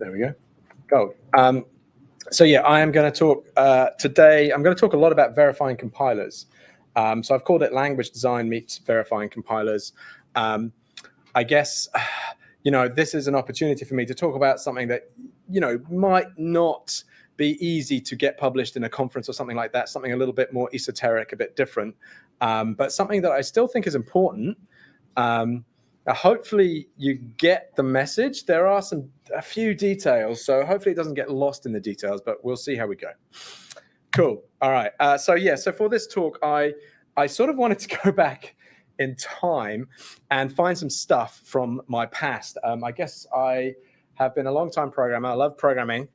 There we go. Go. So yeah, I am going to talk today. I'm going to talk a lot about verifying compilers. So I've called it language design meets verifying compilers. I guess, this is an opportunity for me to talk about something that, might not be easy to get published in a conference or something like that, something a little bit more esoteric, a bit different, but something that I still think is important. Hopefully you get the message. There are a few details, so hopefully it doesn't get lost in the details, but we'll see how we go. Cool. All right. So for this talk, I sort of wanted to go back in time and find some stuff from my past. I guess I have been a long time programmer. I love programming.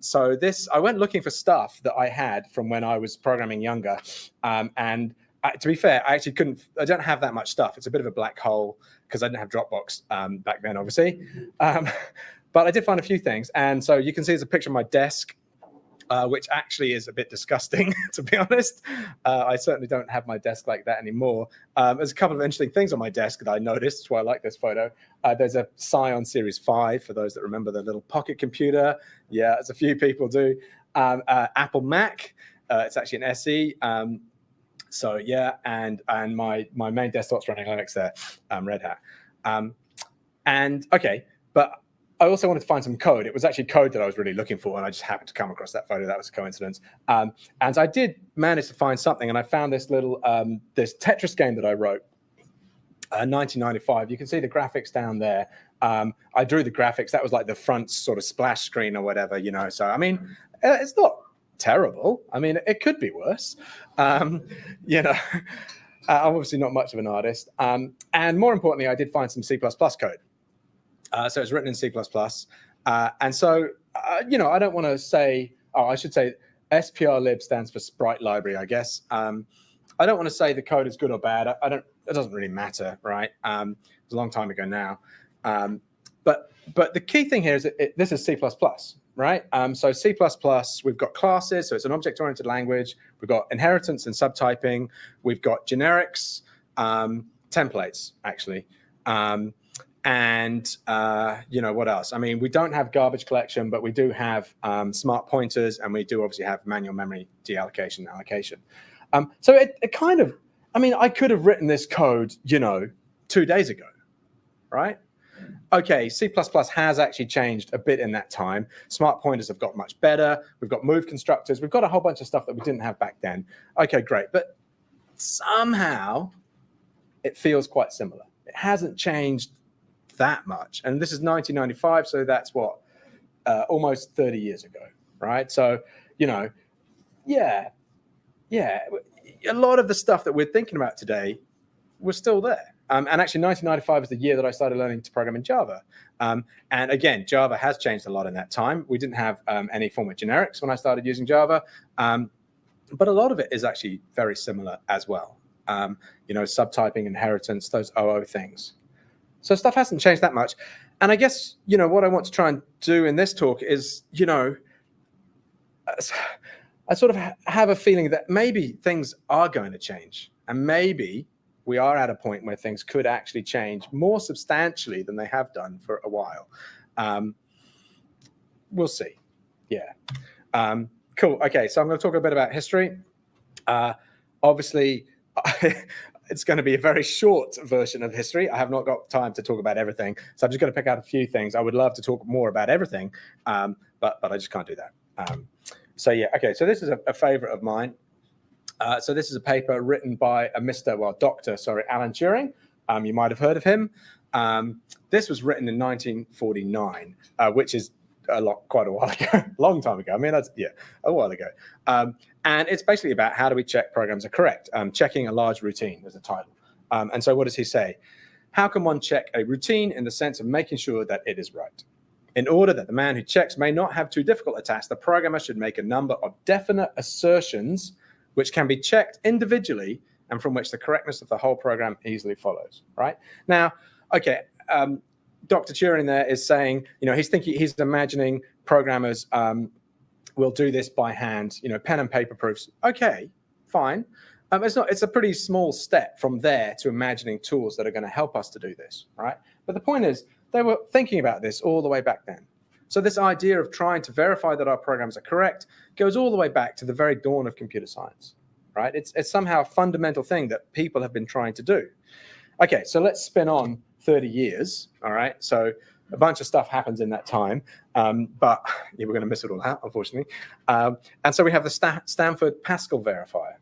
So I went looking for stuff that I had from when I was programming younger. And to be fair, I don't have that much stuff. It's a bit of a black hole because I didn't have Dropbox back then, obviously. But I did find a few things. And so you can see there's a picture of my desk, which actually is a bit disgusting, to be honest. I certainly don't have my desk like that anymore. There's a couple of interesting things on my desk that I noticed. That's why I like this photo. There's a Psion Series 5, for those that remember the little pocket computer. Yeah, as a few people do. Apple Mac. It's actually an SE. So yeah, and my main desktop's running Linux there, Red Hat. And okay, but I also wanted to find some code. It was actually code that I was really looking for, and I just happened to come across that photo. That was a coincidence. And I did manage to find something, and I found this little this Tetris game that I wrote, 1995. You can see the graphics down there. I drew the graphics. That was like the front sort of splash screen or whatever, So I mean, it's not terrible. I mean, it could be worse. I'm obviously not much of an artist. And more importantly, I did find some C++ code. So it's written in C++. And so, I don't want to say, I should say SPRlib stands for Sprite Library, I guess. I don't want to say the code is good or bad. It doesn't really matter, right? It was a long time ago now. But the key thing here is that this is C++, right? So C++, we've got classes, so it's an object-oriented language. We've got inheritance and subtyping. We've got generics, templates, actually. And what else? I mean, we don't have garbage collection, but we do have smart pointers, and we do obviously have manual memory deallocation and allocation. So it kind of, I could have written this code, 2 days ago, right? Okay, C++ has actually changed a bit in that time. Smart pointers have got much better. We've got move constructors. We've got a whole bunch of stuff that we didn't have back then. Okay, great. But somehow it feels quite similar. It hasn't changed that much. And this is 1995, so that's what, almost 30 years ago, right? So, yeah, a lot of the stuff that we're thinking about today was still there. And actually 1995 is the year that I started learning to program in Java. And again, Java has changed a lot in that time. We didn't have any form of generics when I started using Java. But a lot of it is actually very similar as well. Subtyping, inheritance, those OO things. So stuff hasn't changed that much. And I guess, what I want to try and do in this talk is, I sort of have a feeling that maybe things are going to change. And maybe we are at a point where things could actually change more substantially than they have done for a while. We'll see. Yeah. Cool. Okay, so I'm going to talk a bit about history. Obviously, it's going to be a very short version of history. I have not got time to talk about everything, so I'm just going to pick out a few things. I would love to talk more about everything, but I just can't do that. So yeah, okay, so this is a favorite of mine. So this is a paper written by Dr. Alan Turing. You might have heard of him. This was written in 1949, which is quite a while ago, long time ago. That's a while ago. And it's basically about how do we check programs are correct. Checking a large routine is the title. And so what does he say? How can one check a routine in the sense of making sure that it is right? In order that the man who checks may not have too difficult a task, the programmer should make a number of definite assertions which can be checked individually and from which the correctness of the whole program easily follows, right? Now, okay, Dr. Turing there is saying, he's imagining programmers will do this by hand, pen and paper proofs. Okay, fine. It's a pretty small step from there to imagining tools that are going to help us to do this, right? But the point is, they were thinking about this all the way back then. So this idea of trying to verify that our programs are correct goes all the way back to the very dawn of computer science, right? It's somehow a fundamental thing that people have been trying to do. Okay, so let's spin on 30 years, all right? So a bunch of stuff happens in that time, but yeah, we're going to miss it all out, unfortunately. And so we have the Stanford Pascal verifier.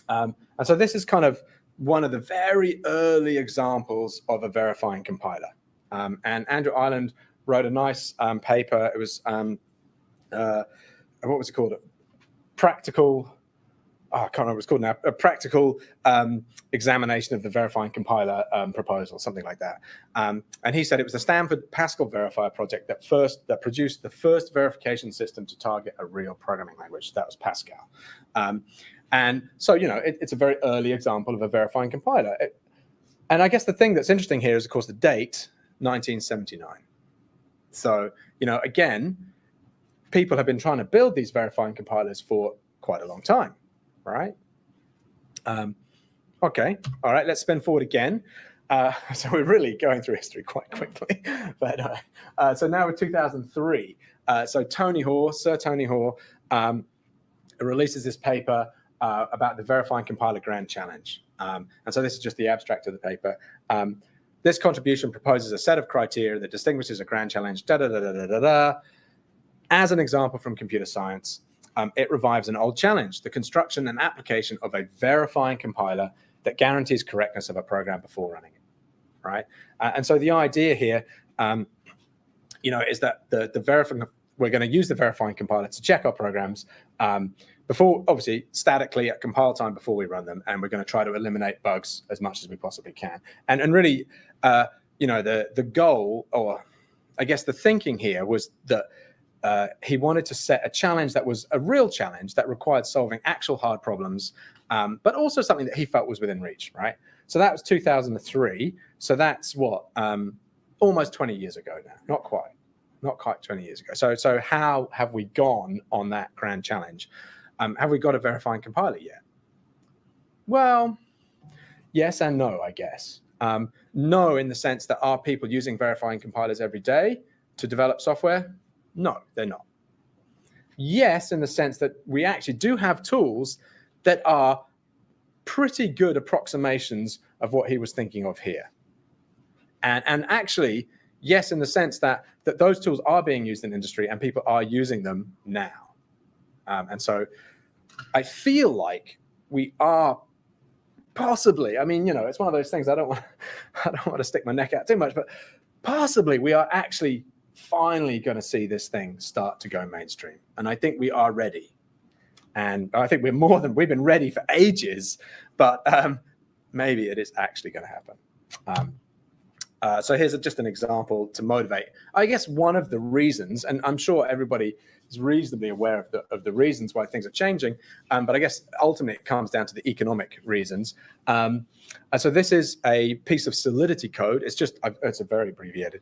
And so this is kind of one of the very early examples of a verifying compiler. And Andrew Ireland wrote a nice paper. It was, what was it called? Practical, I can't remember what it's called now, a practical examination of the verifying compiler proposal, something like that. And he said it was the Stanford Pascal verifier project that produced the first verification system to target a real programming language. That was Pascal. And so, it's a very early example of a verifying compiler. And I guess the thing that's interesting here is, of course, the date, 1979. So, again, people have been trying to build these verifying compilers for quite a long time, right? Okay, all right, let's spin forward again. So we're really going through history quite quickly. But so now we're 2003. So Sir Tony Hoare releases this paper about the verifying compiler grand challenge. And so this is just the abstract of the paper. This contribution proposes a set of criteria that distinguishes a grand challenge, as an example from computer science. It revives an old challenge, the construction and application of a verifying compiler that guarantees correctness of a program before running it, right? And so the idea here, is that we're going to use the verifying compiler to check our programs before, obviously, statically at compile time before we run them, and we're going to try to eliminate bugs as much as we possibly can. And really, the goal, or I guess the thinking here, was that he wanted to set a challenge that was a real challenge that required solving actual hard problems, but also something that he felt was within reach, right? So that was 2003. So that's what, almost 20 years ago now. Not quite 20 years ago. So how have we gone on that grand challenge? Have we got a verifying compiler yet? Well, yes and no, I guess. No, in the sense that are people using verifying compilers every day to develop software? No, they're not. Yes, in the sense that we actually do have tools that are pretty good approximations of what he was thinking of here. And actually, yes, in the sense that those tools are being used in industry and people are using them now. And so I feel like we are possibly, it's one of those things I don't want to stick my neck out too much, but possibly we are actually finally going to see this thing start to go mainstream. And I think we are ready. And I think we've been ready for ages, but maybe it is actually going to happen. So here's just an example to motivate. I guess one of the reasons, and I'm sure everybody is reasonably aware of the reasons why things are changing, but I guess ultimately it comes down to the economic reasons. So this is a piece of Solidity code. It's a very abbreviated.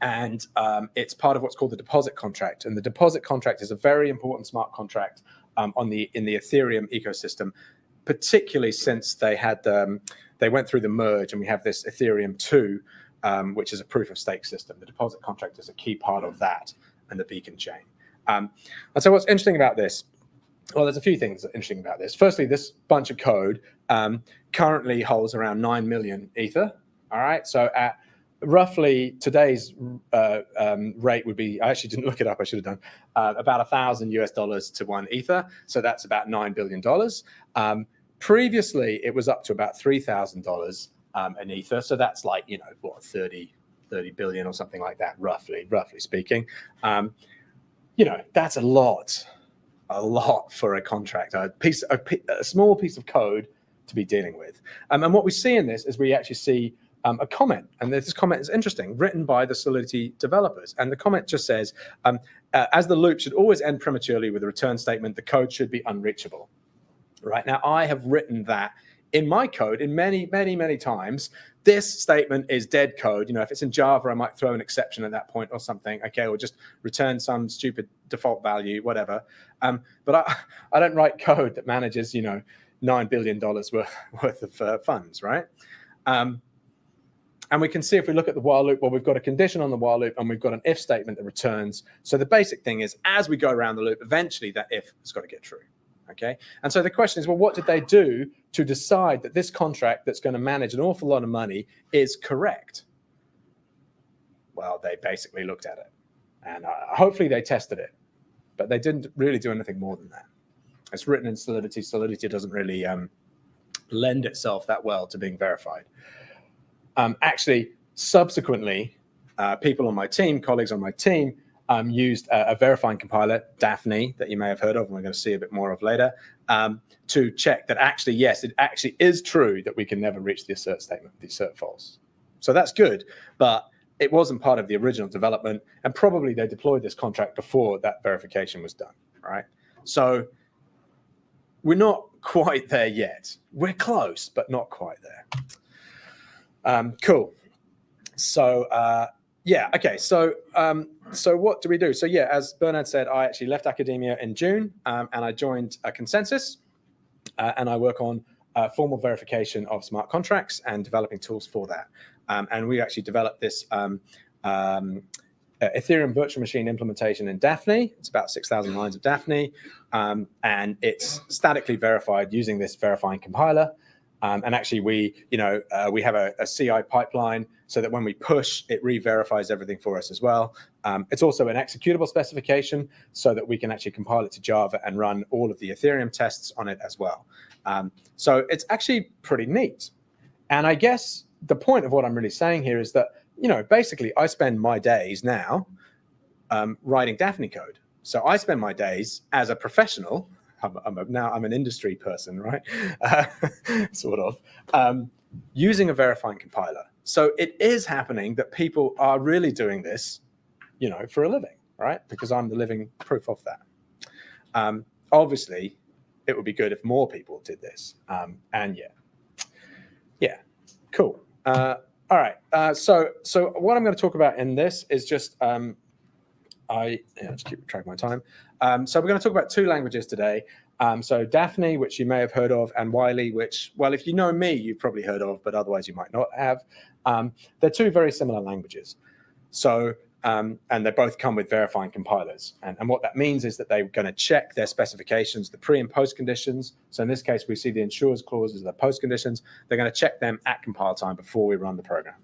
And it's part of what's called the deposit contract. And the deposit contract is a very important smart contract in the Ethereum ecosystem, particularly since they went through the merge and we have this Ethereum 2, which is a proof of stake system. The deposit contract is a key part of that and the beacon chain. And so what's interesting about this, well, there's a few things that are interesting about this. Firstly, this bunch of code currently holds around 9 million Ether. All right, so at roughly today's rate would be, I actually didn't look it up, I should have done, about $1,000 to one Ether. So that's about $9 billion. Previously, it was up to about $3,000 an Ether. So that's like, 30 billion or something like that, roughly speaking. That's a lot for a contract, a small piece of code to be dealing with. And what we see in this is we actually see a comment, and this comment is interesting, written by the Solidity developers. And the comment just says, as the loop should always end prematurely with a return statement, the code should be unreachable. Right now, I have written that in my code in many, many, many times. This statement is dead code. If it's in Java, I might throw an exception at that point or something. Okay, or just return some stupid default value, whatever. But I don't write code that manages, $9 billion worth of funds, right? And we can see if we look at the while loop, well, we've got a condition on the while loop and we've got an if statement that returns. So the basic thing is, as we go around the loop, eventually that if has got to get true. Okay. And so the question is, well, what did they do to decide that this contract that's going to manage an awful lot of money is correct? Well, they basically looked at it, and hopefully they tested it, but they didn't really do anything more than that. It's written in Solidity. Solidity doesn't really lend itself that well to being verified. Actually, subsequently, people on my team, colleagues on my team, used a verifying compiler, Daphne, that you may have heard of, and we're going to see a bit more of later, to check that actually, yes, it actually is true that we can never reach the assert statement, the assert false. So that's good, but it wasn't part of the original development, and probably they deployed this contract before that verification was done, right? So we're not quite there yet. We're close, but not quite there. Cool. So yeah, okay. So what do we do? So yeah, as Bernard said, I actually left academia in June, and I joined a Consensus, and I work on formal verification of smart contracts and developing tools for that. And we actually developed this Ethereum virtual machine implementation in Daphne. It's about 6,000 lines of Daphne, and it's statically verified using this verifying compiler. And actually, we have a CI pipeline so that when we push, it re-verifies everything for us as well. It's also an executable specification so that we can actually compile it to Java and run all of the Ethereum tests on it as well. So it's actually pretty neat. And I guess the point of what I'm really saying here is that, basically I spend my days now writing Daphne code. So I spend my days as a professional. I'm an industry person, right? Sort of, using a verifying compiler. So it is happening that people are really doing this, for a living, right? Because I'm the living proof of that. Obviously, it would be good if more people did this. And yeah, cool. All right. So what I'm going to talk about in this is just just keep track of my time. So we're going to talk about two languages today. So Daphne, which you may have heard of, and Whiley, which, well, if you know me, you've probably heard of, but otherwise you might not have. They're two very similar languages. So, and they both come with verifying compilers. And what that means is that they're going to check their specifications, the pre and post conditions. So in this case, we see the insurers clause as the post conditions. They're going to check them at compile time before we run the program.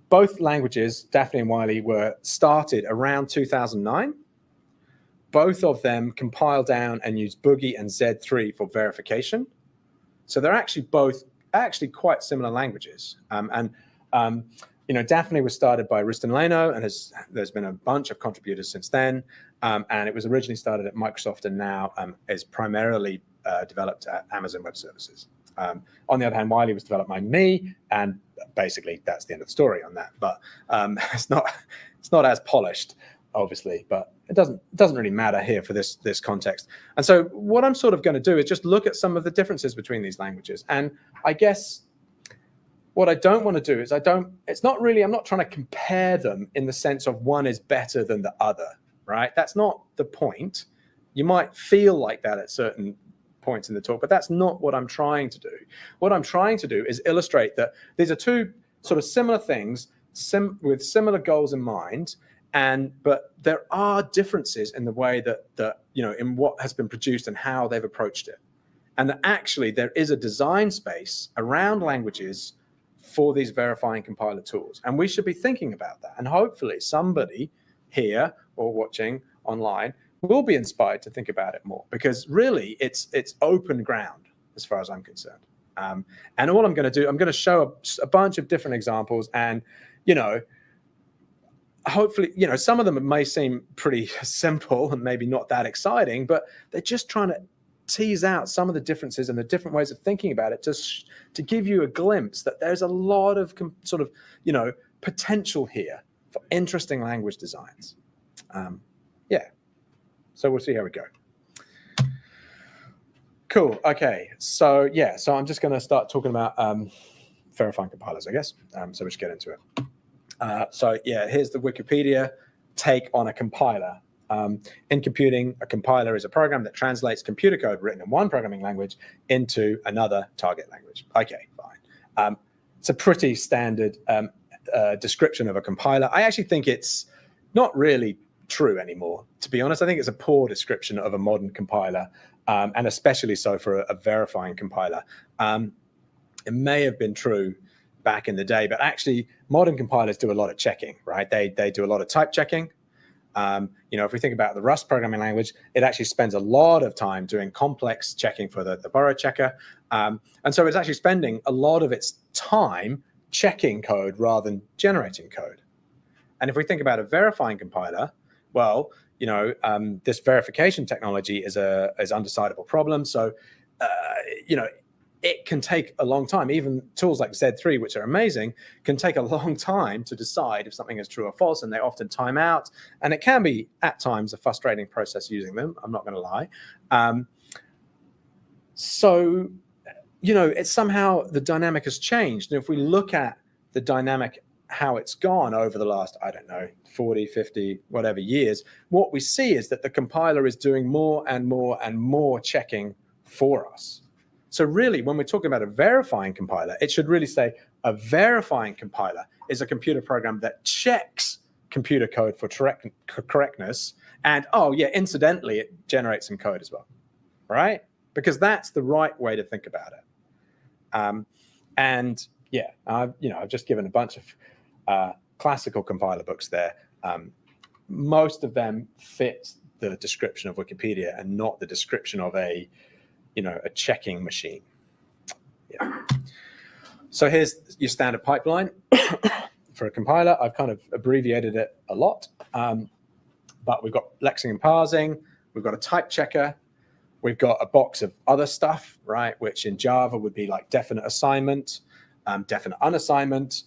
Both languages, Daphne and Whiley, were started around 2009. Both of them compile down and use Boogie and Z3 for verification. So they're actually both quite similar languages. Daphne was started by Riston Leno, and there's been a bunch of contributors since then. And it was originally started at Microsoft and now is primarily developed at Amazon Web Services. On the other hand, Whiley was developed by me, and basically that's the end of the story on that. But it's not as polished, obviously, but it doesn't really matter here for this context. And so what I'm sort of going to do is just look at some of the differences between these languages. And I guess what I don't want to do is I'm not trying to compare them in the sense of one is better than the other, right? That's not the point. You might feel like that at certain points in the talk, but that's not what I'm trying to do. What I'm trying to do is illustrate that these are two sort of similar things with similar goals in mind, but there are differences in the way that in what has been produced and how they've approached it, and that actually there is a design space around languages for these verifying compiler tools, and we should be thinking about that. And hopefully somebody here or watching online will be inspired to think about it more, because really it's open ground as far as I'm concerned. And all I'm going to do, I'm going to show a bunch of different examples, and hopefully some of them may seem pretty simple and maybe not that exciting, but they're just trying to tease out some of the differences and the different ways of thinking about it, to give you a glimpse that there's a lot of sort of potential here for interesting language designs. So we'll see how we go. Cool. Okay. So I'm just going to start talking about verifying compilers, I guess. So we'll just get into it. Here's the Wikipedia take on a compiler. In computing, a compiler is a program that translates computer code written in one programming language into another target language. Okay, fine. It's a pretty standard description of a compiler. I actually think it's not really true anymore, to be honest. I think it's a poor description of a modern compiler, and especially so for a verifying compiler. It may have been true back in the day, but actually modern compilers do a lot of checking, right? They do a lot of type checking. If we think about the Rust programming language, it actually spends a lot of time doing complex checking for the borrow checker. And so it's actually spending a lot of its time checking code rather than generating code. And if we think about a verifying compiler, well, this verification technology is undecidable problem. So, it can take a long time. Even tools like Z3, which are amazing, can take a long time to decide if something is true or false, and they often time out. And it can be, at times, a frustrating process using them, I'm not going to lie. It's somehow the dynamic has changed. And if we look at the dynamic, how it's gone over the last, 40, 50, whatever years, what we see is that the compiler is doing more and more and more checking for us. So really, when we're talking about a verifying compiler, it should really say a verifying compiler is a computer program that checks computer code for correctness. And, incidentally, it generates some code as well, right? Because that's the right way to think about it. I've just given a bunch of classical compiler books there. Most of them fit the description of Wikipedia and not the description of a checking machine. Yeah. So here's your standard pipeline for a compiler. I've kind of abbreviated it a lot, but we've got lexing and parsing. We've got a type checker. We've got a box of other stuff, right? Which in Java would be like definite assignment, definite unassignment,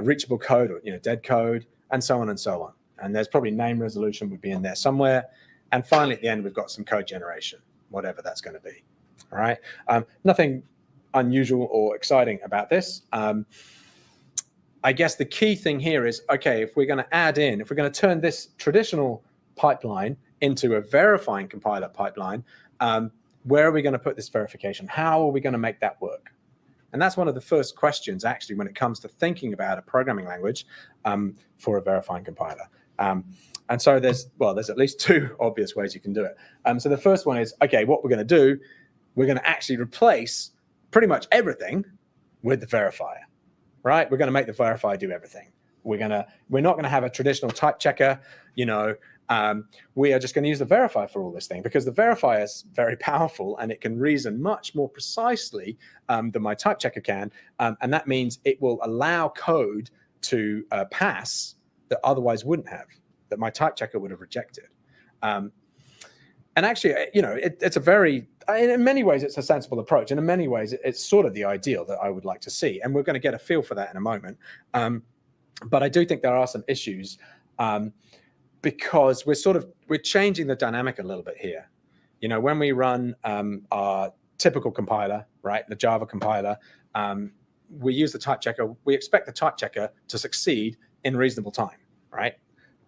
reachable code or dead code, and so on and so on. And there's probably name resolution would be in there somewhere. And finally, at the end, we've got some code generation, whatever that's going to be. All right. Nothing unusual or exciting about this. I guess the key thing here is, okay, if we're going to turn this traditional pipeline into a verifying compiler pipeline, where are we going to put this verification? How are we going to make that work? And that's one of the first questions, actually, when it comes to thinking about a programming language for a verifying compiler. And so there's at least two obvious ways you can do it. So the first one is, okay, what we're going to do, we're going to actually replace pretty much everything with the verifier, right? We're going to make the verifier do everything. We're not going to have a traditional type checker, we are just going to use the verifier for all this thing, because the verifier is very powerful and it can reason much more precisely than my type checker can. And that means it will allow code to pass that otherwise wouldn't have, that my type checker would have rejected. And actually, it's a very, in many ways, it's a sensible approach. And in many ways, it's sort of the ideal that I would like to see. And we're going to get a feel for that in a moment. But I do think there are some issues because we're changing the dynamic a little bit here. When we run our typical compiler, right, the Java compiler, we use the type checker. We expect the type checker to succeed in reasonable time, right?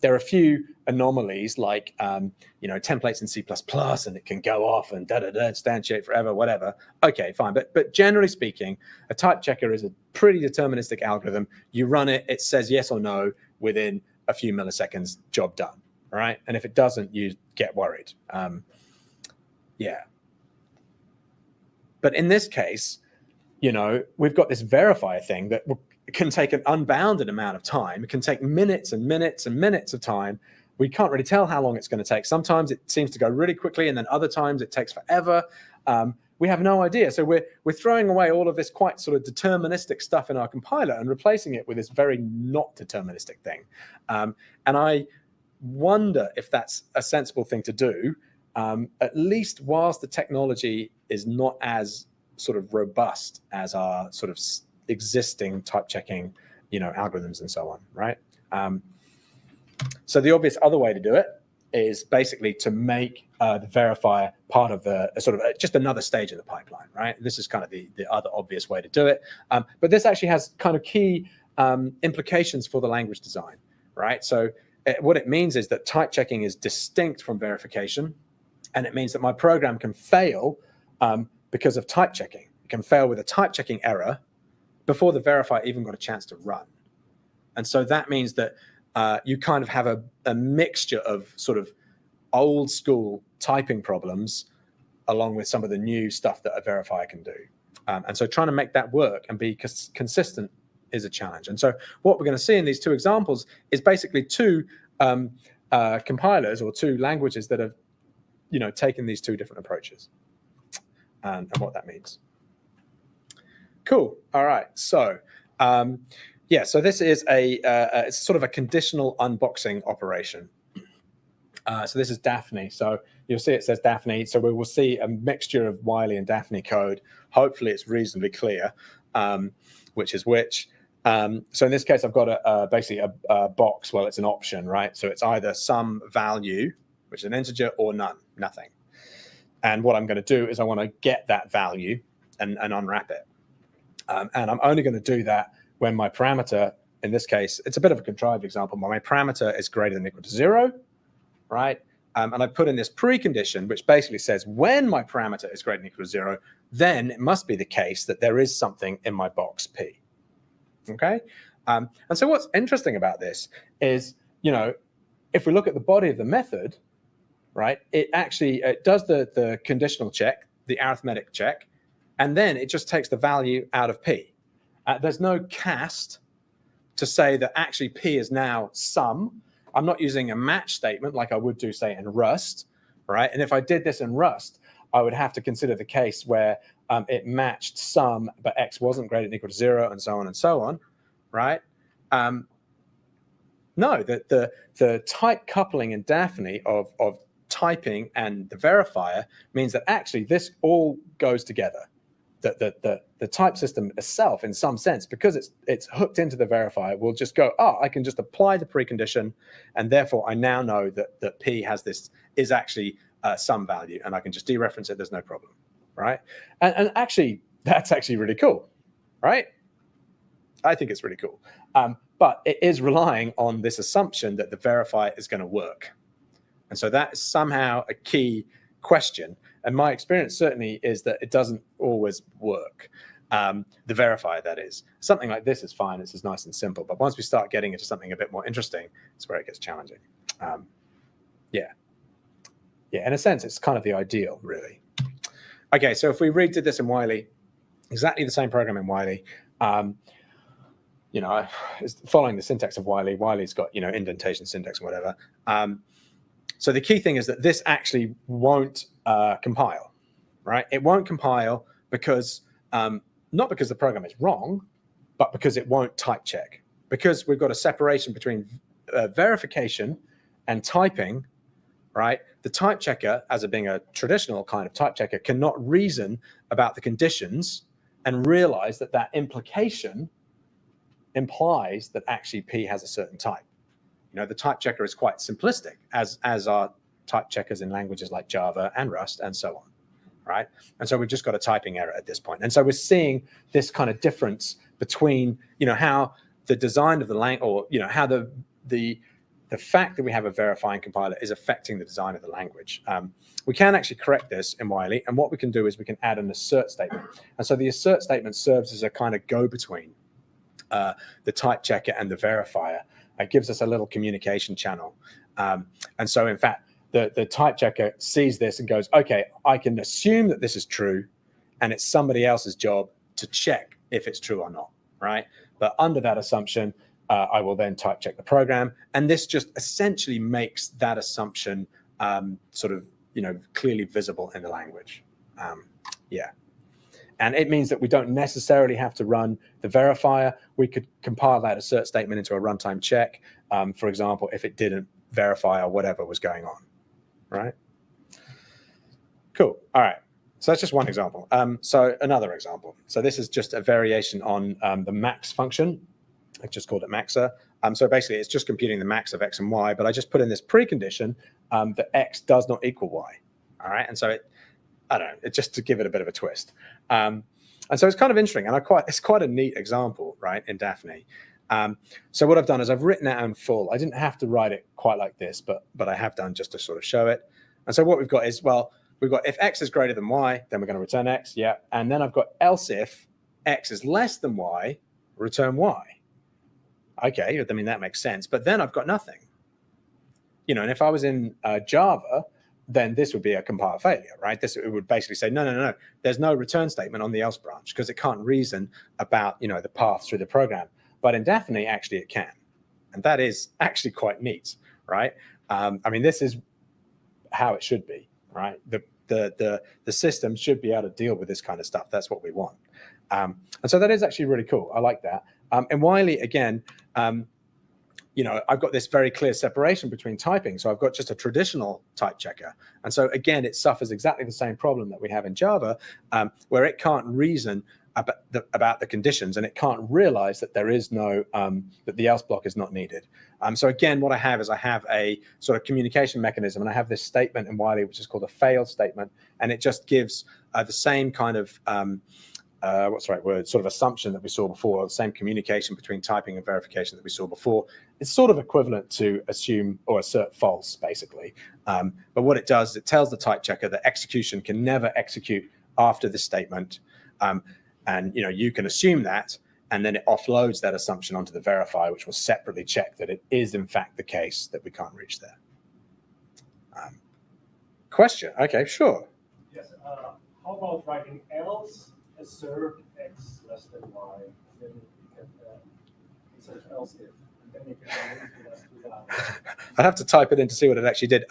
There are a few anomalies like, templates in C++ and it can go off and instantiate forever, whatever. Okay, fine. But generally speaking, a type checker is a pretty deterministic algorithm. You run it, it says yes or no within a few milliseconds, job done, right? And if it doesn't, you get worried. But in this case, we've got this verifier thing that can take an unbounded amount of time. It can take minutes and minutes and minutes of time. We can't really tell how long it's going to take. Sometimes it seems to go really quickly, and then other times it takes forever. We have no idea. So we're throwing away all of this quite sort of deterministic stuff in our compiler and replacing it with this very not deterministic thing. And I wonder if that's a sensible thing to do, at least whilst the technology is not as sort of robust as our sort of existing type checking, algorithms and so on, right? So the obvious other way to do it is basically to make the verifier part of the just another stage of the pipeline, right? This is kind of the other obvious way to do it. But this actually has kind of key implications for the language design, right? So what it means is that type checking is distinct from verification, and it means that my program can fail because of type checking. It can fail with a type checking error before the verifier even got a chance to run. And so that means that you kind of have a mixture of sort of old school typing problems along with some of the new stuff that a verifier can do. And so trying to make that work and be consistent is a challenge. And so what we're going to see in these two examples is basically two compilers or two languages that have, taken these two different approaches and what that means. Cool. All right. So so this is it's sort of a conditional unboxing operation. So this is Daphne. So you'll see it says Daphne. So we will see a mixture of Whiley and Daphne code. Hopefully it's reasonably clear which is which. So in this case, I've got basically a box. Well, it's an option, right? So it's either some value, which is an integer, or none, nothing. And what I'm going to do is I want to get that value and unwrap it. And I'm only going to do that when my parameter, in this case, it's a bit of a contrived example, but my parameter is greater than or equal to 0, right? And I put in this precondition, which basically says when my parameter is greater than or equal to 0, then it must be the case that there is something in my box P. Okay? And so what's interesting about this is, if we look at the body of the method, right, it actually does the conditional check, the arithmetic check, and then it just takes the value out of P. There's no cast to say that actually P is now sum. I'm not using a match statement like I would do, say, in Rust, right? And if I did this in Rust, I would have to consider the case where it matched sum, but X wasn't greater than or equal to 0, and so on and so on, right? No, the type coupling in Daphne of typing and the verifier means that actually this all goes together. The type system itself, in some sense, because it's hooked into the verifier, will just go, I can just apply the precondition, and therefore I now know that P has this is actually some value, and I can just dereference it. There's no problem, right? And actually, that's actually really cool, right? I think it's really cool. But it is relying on this assumption that the verifier is going to work. And so that is somehow a key question. And my experience certainly is that it doesn't always work. The verifier, that is. Something like this is fine. This is nice and simple. But once we start getting into something a bit more interesting, it's where it gets challenging. In a sense, it's kind of the ideal, really. Okay, so if we redid this in Whiley, exactly the same program in Whiley, it's following the syntax of Whiley. Whiley's got, indentation, syntax, and whatever. So the key thing is that this actually won't compile, right? It won't compile because, not because the program is wrong, but because it won't type check. Because we've got a separation between verification and typing, right? The type checker, as it being a traditional kind of type checker, cannot reason about the conditions and realize that that implication implies that actually P has a certain type. The type checker is quite simplistic, as are type checkers in languages like Java and Rust and so on, right? And so we've just got a typing error at this point. And so we're seeing this kind of difference between, how the design of the language, or, how the fact that we have a verifying compiler is affecting the design of the language. We can actually correct this in Whiley, and what we can do is we can add an assert statement. And so the assert statement serves as a kind of go-between the type checker and the verifier. It gives us a little communication channel. And so, in fact, the type checker sees this and goes, okay, I can assume that this is true, and it's somebody else's job to check if it's true or not, right? But under that assumption, I will then type check the program. And this just essentially makes that assumption sort of, clearly visible in the language. And it means that we don't necessarily have to run the verifier. We could compile that assert statement into a runtime check, for example, if it didn't verify or whatever was going on, right? Cool. All right. So that's just one example. So another example. So this is just a variation on the max function. I just called it maxer. So basically, it's just computing the max of x and y, but I just put in this precondition that x does not equal y. All right. And so it's just to give it a bit of a twist. And so it's kind of interesting, and it's quite a neat example, right, in Daphne. So what I've done is I've written it out in full. I didn't have to write it quite like this, but I have done just to sort of show it. And so what we've got is, well, we've got if x is greater than y, then we're going to return x, yeah. And then I've got else if x is less than y, return y. Okay, I mean, that makes sense. But then I've got nothing. And if I was in Java, then this would be a compile failure, right? It would basically say, no, there's no return statement on the else branch because it can't reason about, the path through the program. But in Daphne, actually, it can. And that is actually quite neat, right? I mean, this is how it should be, right? The system should be able to deal with this kind of stuff. That's what we want. And so that is actually really cool. I like that. And Whiley, again, I've got this very clear separation between typing. So I've got just a traditional type checker. And so, again, it suffers exactly the same problem that we have in Java, where it can't reason about the conditions, and it can't realize that there is no, that the else block is not needed. So again, what I have is I have a sort of communication mechanism, and I have this statement in Whiley, which is called a fail statement, and it just gives the same kind of, what's the right word, sort of assumption that we saw before, the same communication between typing and verification that we saw before. It's sort of equivalent to assume or assert false, basically. But what it does is it tells the type checker that execution can never execute after the statement. And you can assume that, and then it offloads that assumption onto the verifier, which will separately check that it is in fact the case that we can't reach there. Question? Okay, sure. Yes. How about writing else assert x less than y? Then you can insert else if, and then you can link the rest to that. I'd have to type it in to see what it actually did.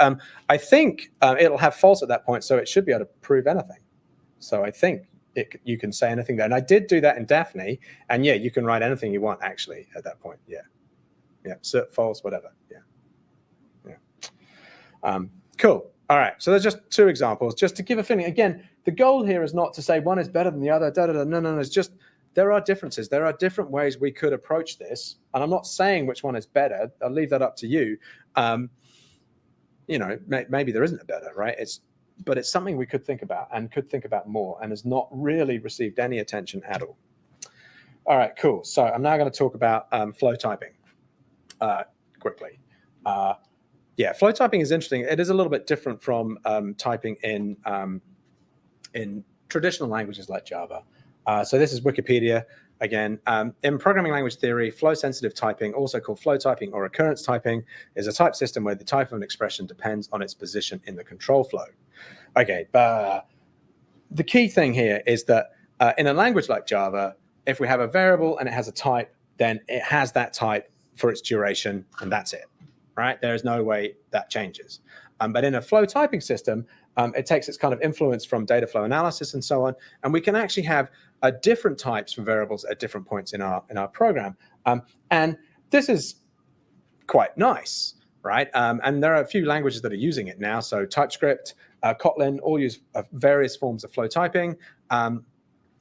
I think it'll have false at that point, so it should be able to prove anything. So I think you can say anything there. And I did do that in Daphne, and yeah, you can write anything you want actually at that point. Yeah, cert, false, whatever. Yeah. Cool. All right. So there's just two examples, just to give a feeling. Again, the goal here is not to say one is better than the other. No. It's just there are differences. There are different ways we could approach this, and I'm not saying which one is better. I'll leave that up to you. Maybe there isn't a better, right? But it's something we could think about and could think about more, and has not really received any attention at all. All right, cool. So I'm now going to talk about flow typing quickly. Flow typing is interesting. It is a little bit different from typing in traditional languages like Java. So this is Wikipedia. Again, in programming language theory, flow-sensitive typing, also called flow typing or occurrence typing, is a type system where the type of an expression depends on its position in the control flow. Okay, but the key thing here is that in a language like Java, if we have a variable and it has a type, then it has that type for its duration, and that's it, right? There is no way that changes. But in a flow typing system, it takes its kind of influence from data flow analysis and so on, and we can actually have different types for variables at different points in our program. And this is quite nice, right? And there are a few languages that are using it now. So TypeScript, Kotlin, all use various forms of flow typing.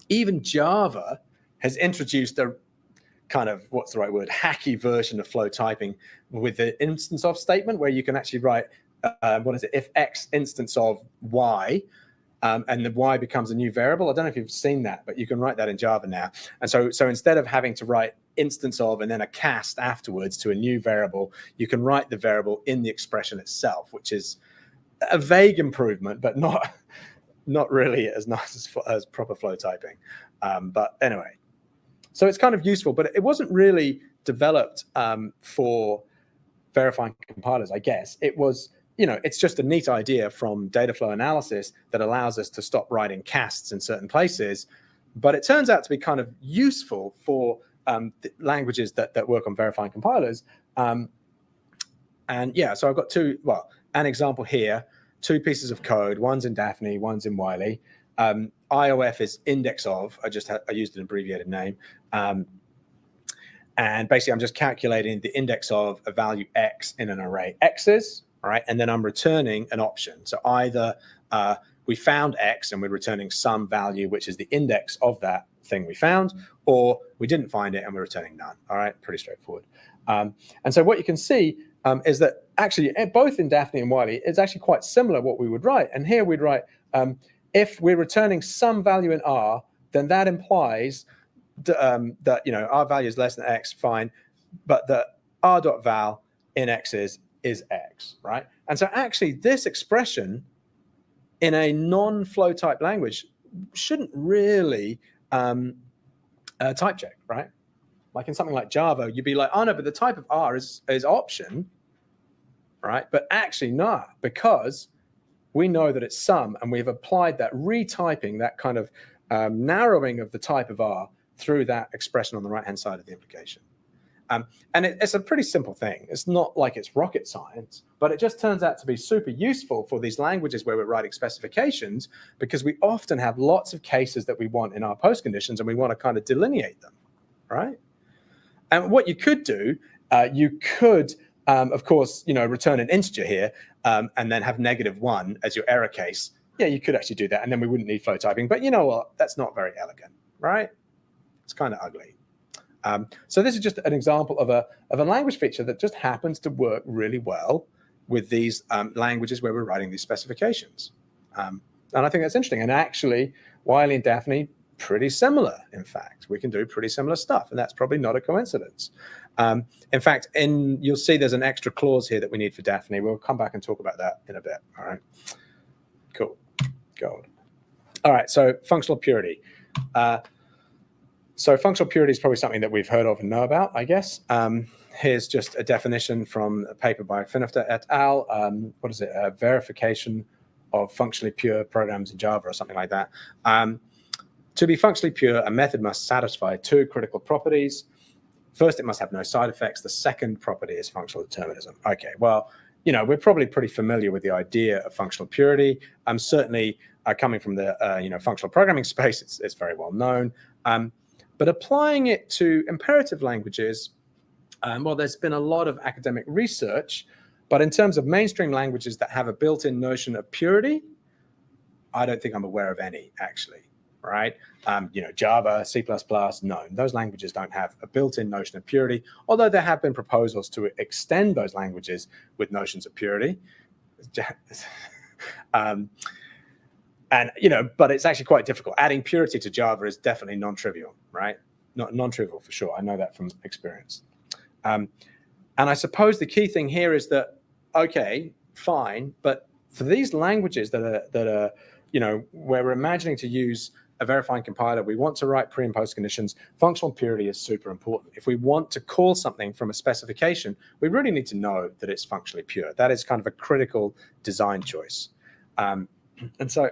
Even Java has introduced a kind of, what's the right word, hacky version of flow typing with the instance of statement, where you can actually write, if x instance of y, and the y becomes a new variable. I don't know if you've seen that, but you can write that in Java now. And so instead of having to write instance of and then a cast afterwards to a new variable, you can write the variable in the expression itself, which is a vague improvement, but not really as nice as proper flow typing. But anyway, so it's kind of useful, but it wasn't really developed for verifying compilers, I guess. It was, it's just a neat idea from data flow analysis that allows us to stop writing casts in certain places. But it turns out to be kind of useful for languages that work on verifying compilers. So I've got an example here, two pieces of code. One's in Daphne, one's in Whiley. IOF is index of. I used an abbreviated name. And basically, I'm just calculating the index of a value x in an array x's, all right? And then I'm returning an option. So either we found x and we're returning some value, which is the index of that thing we found, or we didn't find it and we're returning none, all right? Pretty straightforward. And so what you can see is that actually, both in Daphne and Whiley, it's actually quite similar what we would write. And here we'd write, if we're returning some value in R, then that implies that, you know, r value is less than x, fine, but that r dot val in x is x, right? And so actually this expression in a non-flow type language shouldn't really type check, right? Like in something like Java, you'd be like, oh no, but the type of R is option, right? But actually not, because we know that it's sum, and we've applied that retyping, that kind of narrowing of the type of R through that expression on the right-hand side of the implication. And it's a pretty simple thing. It's not like it's rocket science, but it just turns out to be super useful for these languages where we're writing specifications, because we often have lots of cases that we want in our post conditions, and we want to kind of delineate them, right? And what you could do, you could, of course, you know, return an integer here, and then have -1 as your error case. Yeah, you could actually do that, and then we wouldn't need flow typing. But you know what? That's not very elegant, right? It's kind of ugly. So this is just an example of a language feature that just happens to work really well with these languages where we're writing these specifications. And I think that's interesting. And actually, Whiley and Daphne, pretty similar, in fact. We can do pretty similar stuff, and that's probably not a coincidence. In fact, you'll see there's an extra clause here that we need for Daphne. We'll come back and talk about that in a bit. All right, cool, gold. All right, so functional purity. So functional purity is probably something that we've heard of and know about, I guess. Here's just a definition from a paper by Finifter et al. What is it? Verification of functionally pure programs in Java or something like that. To be functionally pure, a method must satisfy 2 critical properties. First, it must have no side effects. The second property is functional determinism. Okay, well, you know, we're probably pretty familiar with the idea of functional purity. Certainly, coming from the functional programming space, it's very well known. But applying it to imperative languages, well, there's been a lot of academic research, but in terms of mainstream languages that have a built-in notion of purity, I don't think I'm aware of any, actually, right? Java, C++, no, those languages don't have a built-in notion of purity, although there have been proposals to extend those languages with notions of purity. And, but it's actually quite difficult. Adding purity to Java is definitely non-trivial, right? Not non-trivial for sure. I know that from experience. And I suppose the key thing here is that, okay, fine, but for these languages that are where we're imagining to use a verifying compiler, we want to write pre and post conditions, functional purity is super important. If we want to call something from a specification, we really need to know that it's functionally pure. That is kind of a critical design choice. And so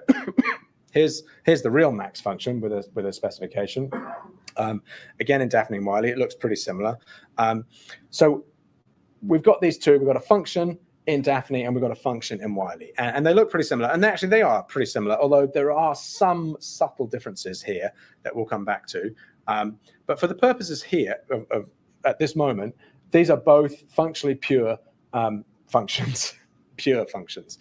here's the real max function with a specification. Again, in Dafny and Whiley, it looks pretty similar. So we've got these two. We've got a function in Daphne and we've got a function in Whiley. And they look pretty similar. And actually, they are pretty similar, although there are some subtle differences here that we'll come back to. But for the purposes here of at this moment, these are both functionally pure functions. Pure functions,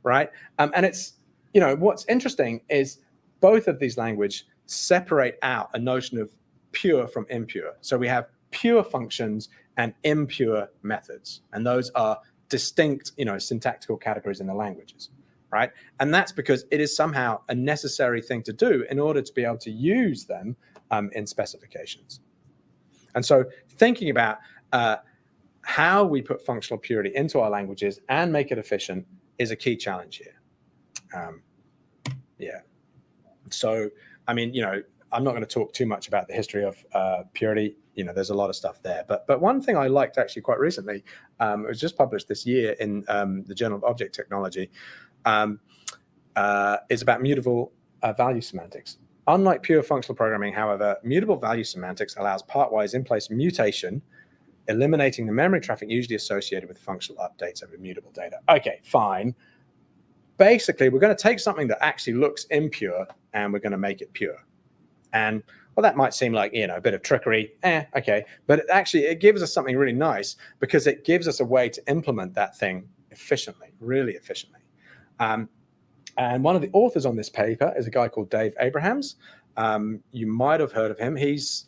right? And it's, what's interesting is both of these languages separate out a notion of pure from impure. So we have pure functions and impure methods, and those are distinct, syntactical categories in the languages, right? And that's because it is somehow a necessary thing to do in order to be able to use them in specifications. And so thinking about how we put functional purity into our languages and make it efficient is a key challenge here. Yeah. So, I mean, I'm not going to talk too much about the history of purity. There's a lot of stuff there. But one thing I liked actually quite recently, it was just published this year in the Journal of Object Technology, is about mutable value semantics. Unlike pure functional programming, however, mutable value semantics allows partwise in-place mutation, eliminating the memory traffic usually associated with functional updates over mutable data. Okay, fine. Basically, we're going to take something that actually looks impure and we're going to make it pure. And, well, that might seem like, a bit of trickery. Okay. But it gives us something really nice because it gives us a way to implement that thing efficiently, really efficiently. And one of the authors on this paper is a guy called Dave Abrahams. You might have heard of him. He's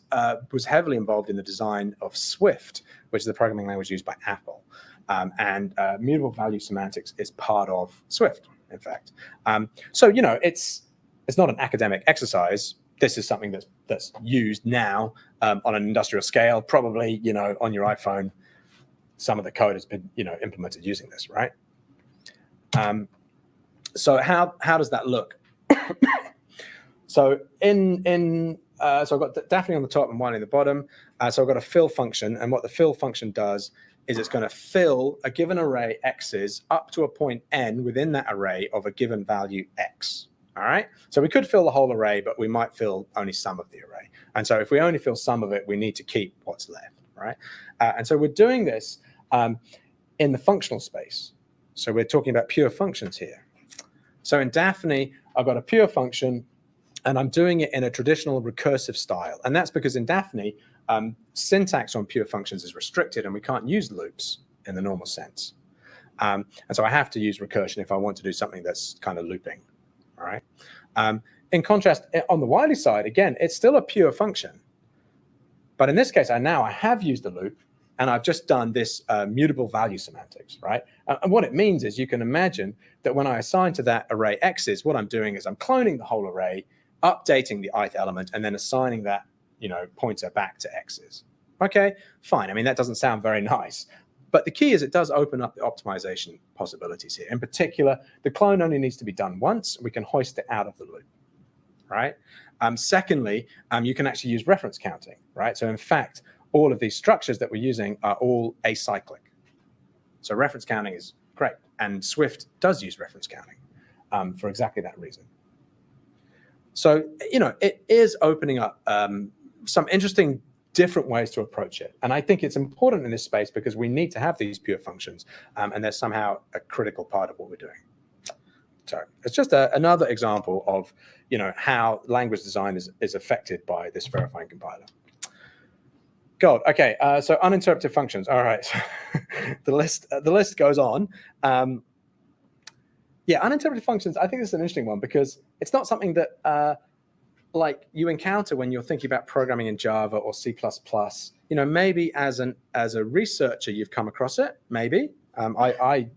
was heavily involved in the design of Swift, which is the programming language used by Apple. And mutable value semantics is part of Swift, in fact. So, it's not an academic exercise this is something that's used now on an industrial scale. Probably, you know, on your iPhone, some of the code has been, you know, implemented using this, right? So how does that look? So so I've got Daphne on the top and Wiley on the bottom. So I've got a fill function, and what the fill function does is it's going to fill a given array x's up to a point n within that array of a given value x. All right. So we could fill the whole array, but we might fill only some of the array. And so if we only fill some of it, we need to keep what's left, right? And so we're doing this in the functional space. So we're talking about pure functions here. So in Daphne, I've got a pure function, and I'm doing it in a traditional recursive style. And that's because in Daphne, syntax on pure functions is restricted, and we can't use loops in the normal sense. And so I have to use recursion if I want to do something that's kind of looping. All right. In contrast, on the Wiley side, again, it's still a pure function. But in this case, I have used a loop, and I've just done this mutable value semantics, right? And what it means is you can imagine that when I assign to that array x's, what I'm doing is I'm cloning the whole array, updating the ith element, and then assigning that, you know, pointer back to x's. Okay, fine. I mean, that doesn't sound very nice. But the key is it does open up the optimization possibilities here. In particular, the clone only needs to be done once. We can hoist it out of the loop, right? Secondly, you can actually use reference counting, right? So in fact, all of these structures that we're using are all acyclic. So reference counting is great. And Swift does use reference counting for exactly that reason. So, you know, it is opening up some interesting different ways to approach it. And I think it's important in this space because we need to have these pure functions, and they're somehow a critical part of what we're doing. So it's just another example of, you know, how language design is affected by this verifying compiler. God, okay, so uninterpreted functions. All right, the list goes on. Yeah, uninterpreted functions, I think this is an interesting one because it's not something that like you encounter when you're thinking about programming in Java or C++. You know, maybe as a researcher, you've come across it, maybe. I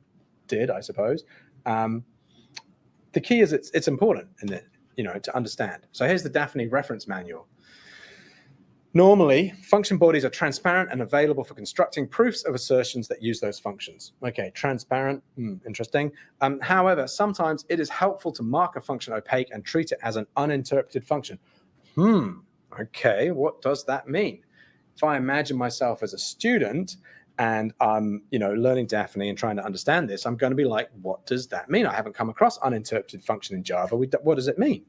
did, I suppose. The key is it's important in it, you know, to understand. So here's the Daphne reference manual. Normally, function bodies are transparent and available for constructing proofs of assertions that use those functions. Okay, transparent, interesting. However, sometimes it is helpful to mark a function opaque and treat it as an uninterpreted function. Okay, what does that mean? If I imagine myself as a student and I'm, you know, learning Daphne and trying to understand this, I'm going to be like, what does that mean? I haven't come across uninterpreted function in Java. What does it mean?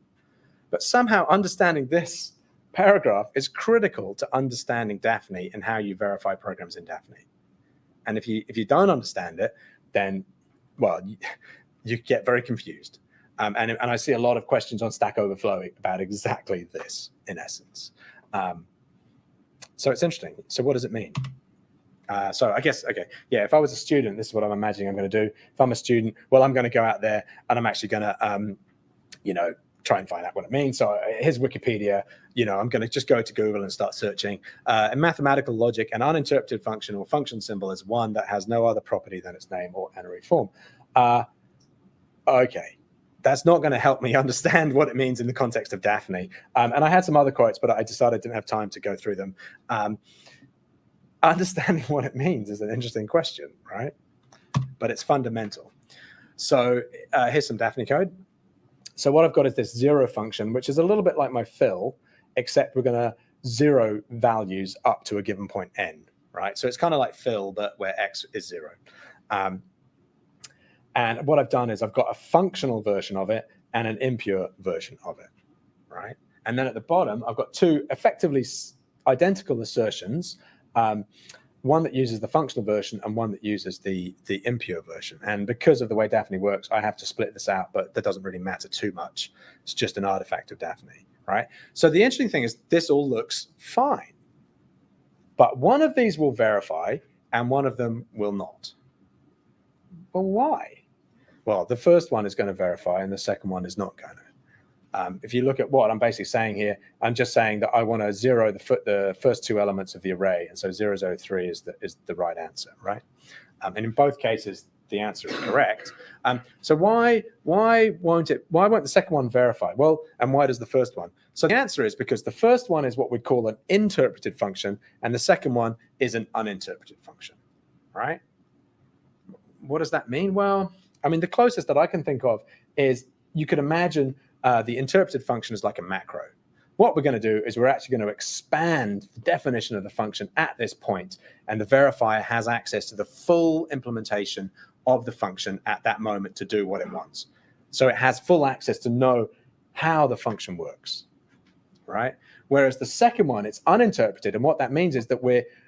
But somehow understanding this paragraph is critical to understanding Daphne and how you verify programs in Daphne. And if you don't understand it, then, well, you get very confused. And I see a lot of questions on Stack Overflow about exactly this, in essence. So it's interesting. So what does it mean? So I guess, okay, yeah, if I was a student, this is what I'm imagining I'm going to do. If I'm a student, well, I'm going to go out there and I'm actually going to, you know, try and find out what it means. So here's Wikipedia. You know, I'm going to just go to Google and start searching. In mathematical logic, an uninterpreted function or function symbol is one that has no other property than its name or n-ary form. Okay, that's not going to help me understand what it means in the context of Daphne. And I had some other quotes, but I decided I didn't have time to go through them. Understanding what it means is an interesting question, right? But it's fundamental. So here's some Daphne code. So what I've got is this zero function, which is a little bit like my fill, except we're going to zero values up to a given point n, right? So it's kind of like fill, but where x is 0. And what I've done is I've got a functional version of it and an impure version of it, right? And then at the bottom, I've got two effectively identical assertions, one that uses the functional version and one that uses the impure version. And because of the way Daphne works, I have to split this out, but that doesn't really matter too much. It's just an artifact of Daphne, right? So the interesting thing is this all looks fine, but one of these will verify and one of them will not. Well, why? Well, the first one is going to verify and the second one is not going to. If you look at what I'm basically saying here, I'm just saying that I want to zero the first two elements of the array. And so 003 is the right answer, right? And in both cases, the answer is correct. So why won't the second one verify? Well, and why does the first one? So the answer is because the first one is what we'd call an interpreted function, and the second one is an uninterpreted function, right? What does that mean? Well, I mean, the closest that I can think of is you could imagine the interpreted function as like a macro. What we're going to do is we're actually going to expand the definition of the function at this point, and the verifier has access to the full implementation of the function at that moment to do what it wants. So it has full access to know how the function works, right? Whereas the second one, it's uninterpreted, and what that means is that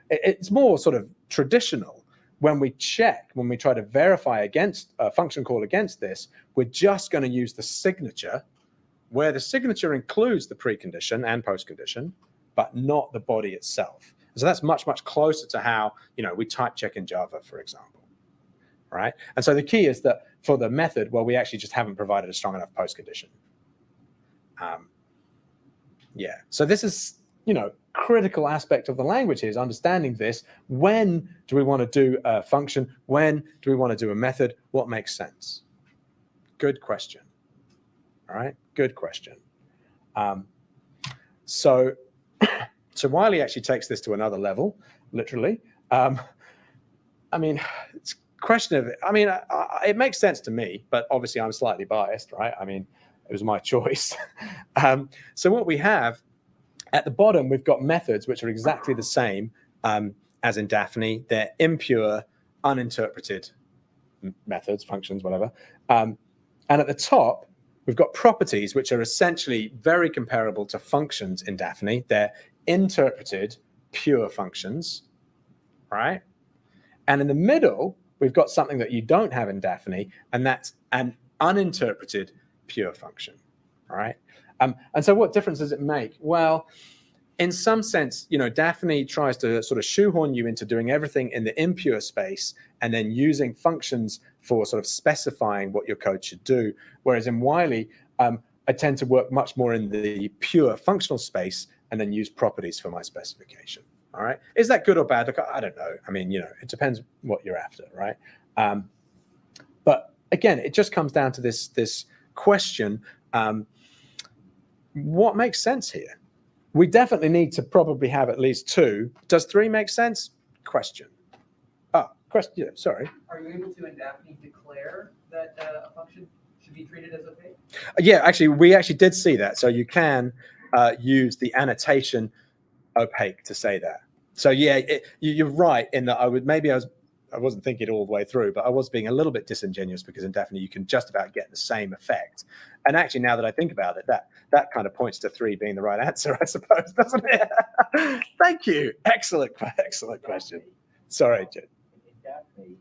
it's more sort of traditional. When we try to verify against a function call against this, we're just going to use the signature, where the signature includes the precondition and postcondition, but not the body itself. So that's much, much closer to how, we type check in Java, for example, right? And so the key is that for the method, well, we actually just haven't provided a strong enough postcondition. So this is, critical aspect of the language here is understanding this. When do we want to do a function? When do we want to do a method? What makes sense? Good question. All right, good question. So Wiley actually takes this to another level, literally. I mean, it's a question of, it makes sense to me, but obviously I'm slightly biased, right? I mean, it was my choice. So what we have at the bottom, we've got methods which are exactly the same as in Daphne. They're impure, uninterpreted methods, functions, whatever. And at the top, we've got properties which are essentially very comparable to functions in Daphne. They're interpreted, pure functions, right? And in the middle, we've got something that you don't have in Daphne, and that's an uninterpreted pure function, all right? And so what difference does it make? Well, in some sense, Daphne tries to sort of shoehorn you into doing everything in the impure space and then using functions for sort of specifying what your code should do. Whereas in Whiley, I tend to work much more in the pure functional space and then use properties for my specification. All right. Is that good or bad? Look, I don't know. I mean, it depends what you're after, right? But again, it just comes down to this question. What makes sense here? We definitely need to probably have at least two. Does 3 make sense? Question. Question. Yeah, sorry. Are you able to, in Daphne, declare that a function should be treated as opaque? Yeah, actually, we actually did see that. So you can use the annotation opaque to say that. So yeah, you're right in that I wasn't thinking it all the way through, but I was being a little bit disingenuous because in Daphne you can just about get the same effect. And actually, now that I think about it, that kind of points to 3 being the right answer, I suppose, doesn't it? Thank you. Excellent question. Sorry, Jim. In Daphne,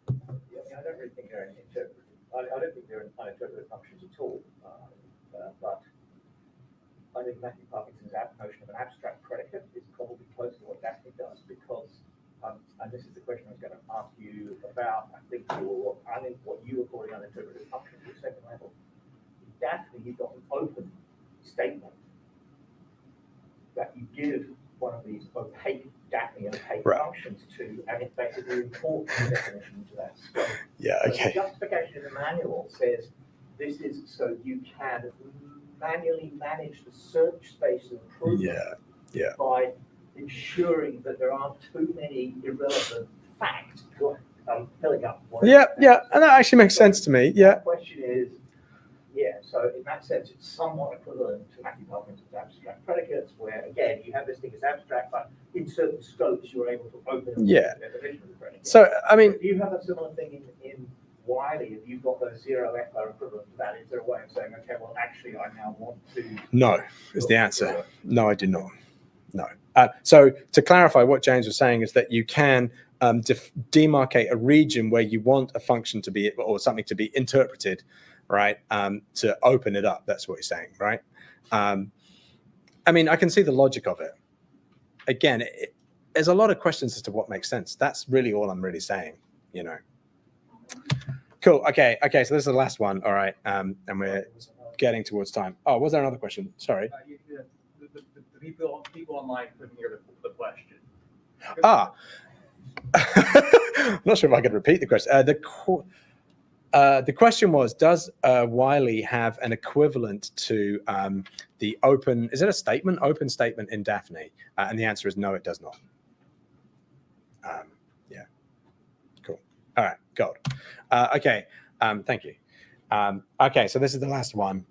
I don't really think they're interpreted. I don't think they're uninterpreted functions at all. But I think Matthew Parkinson's notion of an abstract predicate is probably close to what Daphne does, because, and this is the question I was going to ask you about, I think what you were calling uninterpreted functions at the second level. In Daphne, you've got an open statement that you give one of these opaque Daphne and opaque functions to, and it basically imports the definition into that scope. Yeah, okay. So the justification in the manual says this is so you can manually manage the search space of improvement by ensuring that there aren't too many irrelevant facts filling up. Yeah, and that actually makes sense to me. Yeah. The question is, so in that sense, it's somewhat equivalent to Matthew Parkinson's abstract predicates, where again you have this thing as abstract, but in certain scopes you're able to open the definition of the predicate. So I mean, do you have a similar thing in Whiley? If you've got those 0f are equivalent to that, is there a way of saying, okay, well, actually, I now want to? No, is the answer. No, I do not. No. So to clarify, what James was saying is that you can demarcate a region where you want a function to be, or something to be interpreted, right? To open it up. That's what he's saying, right? I mean, I can see the logic of it. Again, there's a lot of questions as to what makes sense. That's really all I'm really saying, Cool. Okay. So this is the last one. All right. And we're getting towards time. Oh, was there another question? Sorry. The people online couldn't hear the question. I'm not sure if I could repeat the question. The question was, does Wiley have an equivalent to the open, is it a statement, open statement in Daphne? And the answer is no, it does not. Yeah, cool. All right, got it. Okay, thank you. Okay, so this is the last one.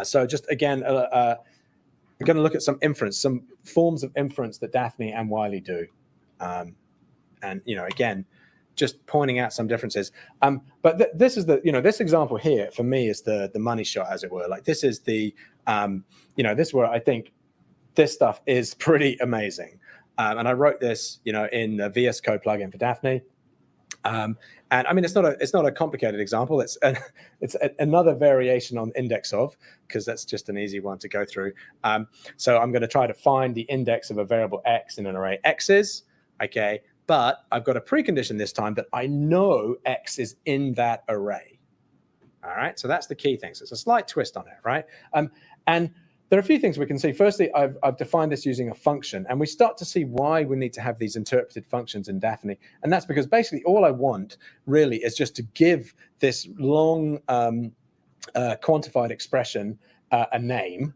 So just again, we're going to look at some inference, some forms of inference that Daphne and Wiley do. And, you know, again, just pointing out some differences. But this is the, you know, this example here for me is the money shot, as it were. Like this is the, you know, this is where I think this stuff is pretty amazing. And I wrote this, you know, in the VS Code plugin for Daphne. And I mean, it's not a complicated example. It's another variation on index of, because that's just an easy one to go through. So I'm going to try to find the index of a variable x in an array x's. Okay, but I've got a precondition this time that I know x is in that array. All right, so that's the key thing. So it's a slight twist on it, right? And there are a few things we can see. Firstly, I've defined this using a function, and we start to see why we need to have these interpreted functions in Daphne. And that's because basically all I want really is just to give this long quantified expression a name,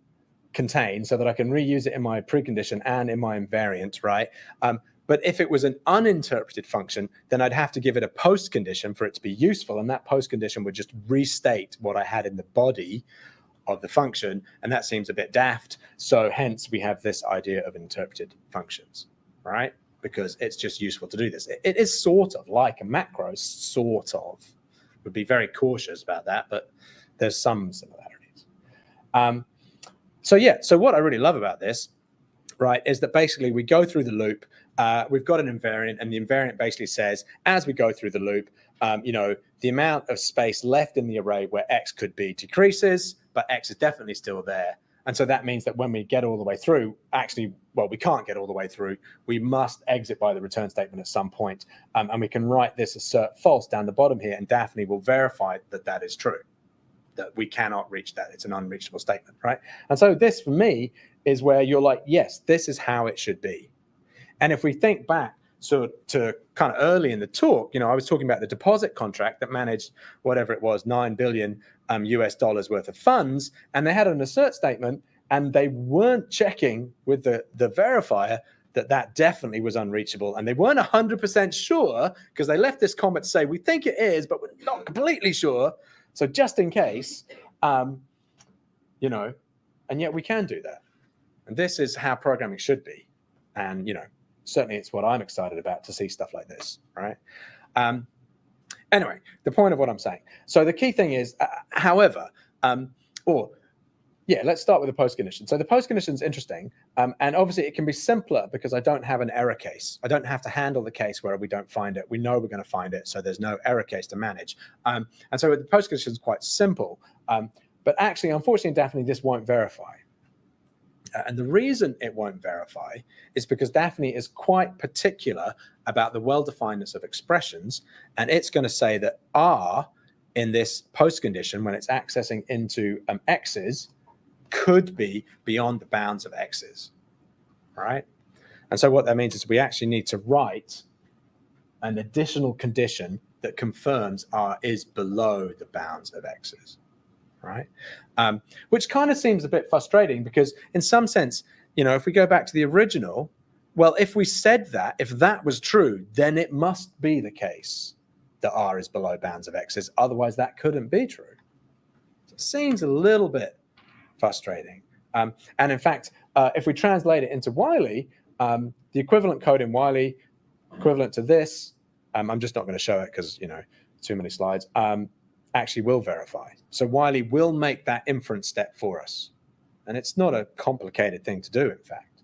contain, so that I can reuse it in my precondition and in my invariant, right? But if it was an uninterpreted function, then I'd have to give it a post condition for it to be useful. And that post condition would just restate what I had in the body of the function, and that seems a bit daft. So hence we have this idea of interpreted functions, right? Because it's just useful to do this. It is sort of like a macro, sort of. Would be very cautious about that, but there's some similarities. So yeah, so what I really love about this, right, is that basically we go through the loop, we've got an invariant, and the invariant basically says, as we go through the loop, you know, the amount of space left in the array where x could be decreases, but x is definitely still there. And so that means that when we get all the way through, actually, well, we can't get all the way through. We must exit by the return statement at some point. And we can write this assert false down the bottom here, and Daphne will verify that that is true, that we cannot reach that. It's an unreachable statement, right? And so this, for me, is where you're like, yes, this is how it should be. And if we think back so to kind of early in the talk, you know, I was talking about the deposit contract that managed whatever it was, $9 billion US dollars worth of funds, and they had an assert statement, and they weren't checking with the verifier that definitely was unreachable, and they weren't 100% sure because they left this comment to say, we think it is, but we're not completely sure. So just in case, you know, and yet we can do that. And this is how programming should be. And, you know, certainly it's what I'm excited about, to see stuff like this, right? Anyway, the point of what I'm saying. So the key thing is, however, let's start with the post condition. So the post condition is interesting. And obviously it can be simpler because I don't have an error case. I don't have to handle the case where we don't find it. We know we're going to find it. So there's no error case to manage. And so the post condition is quite simple. But actually, unfortunately, in Daphne, this won't verify. And the reason it won't verify is because Daphne is quite particular about the well-definedness of expressions. And it's going to say that R in this post condition, when it's accessing into X's, could be beyond the bounds of X's, right? And so what that means is we actually need to write an additional condition that confirms R is below the bounds of X's. Right, which kind of seems a bit frustrating because in some sense, you know, if we go back to the original, well, if we said that, if that was true, then it must be the case that R is below bounds of X's. Otherwise, that couldn't be true. So it seems a little bit frustrating. And in fact, if we translate it into Wiley, the equivalent code in Wiley, equivalent to this, I'm just not going to show it because, you know, too many slides. Actually will verify. So Wiley will make that inference step for us. And it's not a complicated thing to do, in fact.